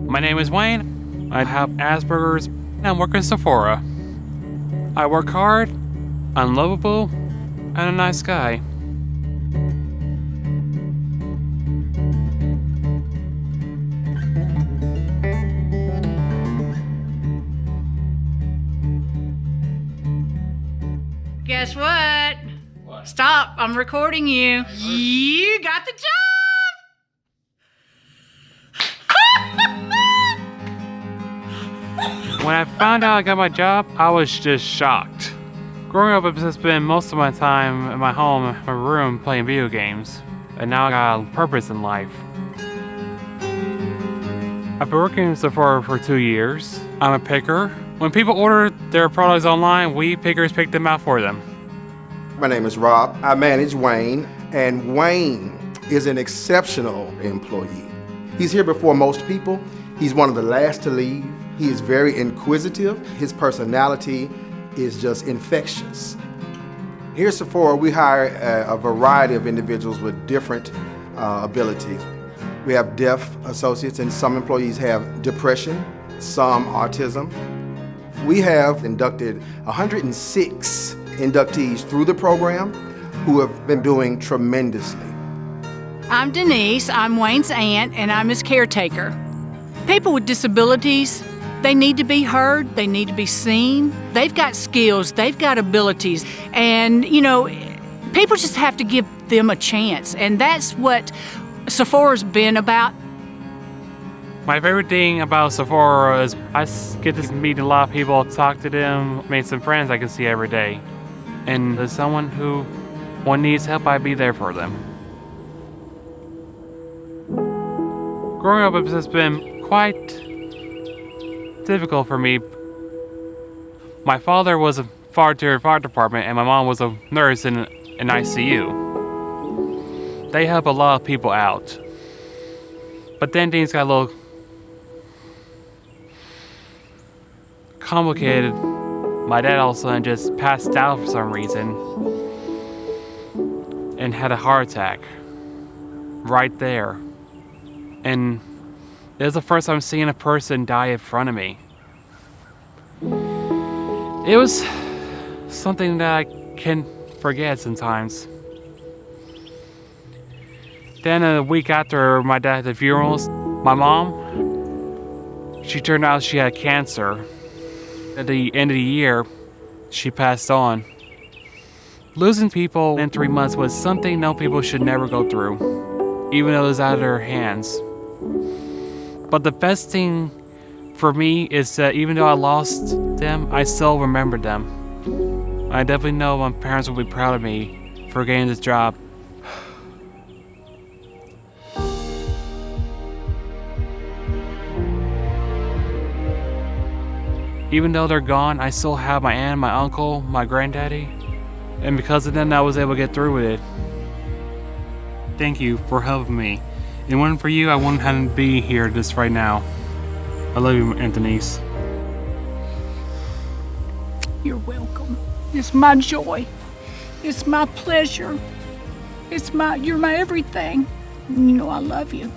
My name is Wayne. I have Asperger's and I work at Sephora. I work hard, I'm lovable, and a nice guy. Guess what? What? Stop, I'm recording you. You got the job! When I found out I got my job, I was just shocked. Growing up, I've just spent most of my time in my home, in my room, playing video games. And now I got a purpose in life. I've been working in Sephora for 2 years. I'm a picker. When people order their products online, we pickers pick them out for them. My name is Rob. I manage Wayne, and Wayne is an exceptional employee. He's here before most people. He's one of the last to leave. He is very inquisitive. His personality is just infectious. Here at Sephora, we hire a variety of individuals with different abilities. We have deaf associates, and some employees have depression, some autism. We have inducted 106 inductees through the program who have been doing tremendously. I'm Denise, I'm Wayne's aunt, and I'm his caretaker. People with disabilities, they need to be heard, they need to be seen. They've got skills, they've got abilities, and people just have to give them a chance, and that's what Sephora's been about. My favorite thing about Sephora is I get to meet a lot of people, talk to them, make some friends I can see every day. And as someone who needs help, I'd be there for them. Growing up has been quite difficult for me. My father was a firefighter in the fire department and my mom was a nurse in an ICU. They help a lot of people out. But then things got a little complicated. My dad all of a sudden just passed out for some reason and had a heart attack right there. And it was the first time seeing a person die in front of me. It was something that I can't forget sometimes. Then a week after my dad had the funerals, my mom, she turned out she had cancer. At the end of the year, she passed on. Losing people in 3 months was something no people should never go through, even though it was out of their hands. But the best thing for me is that even though I lost them, I still remember them. I definitely know my parents will be proud of me for getting this job. Even though they're gone, I still have my aunt, my uncle, my granddaddy. And because of them, I was able to get through with it. Thank you for helping me. If it wasn't for you, I wouldn't have to be here just right now. I love you, Aunt Denise. You're welcome. It's my joy. It's my pleasure. You're my everything. You know I love you.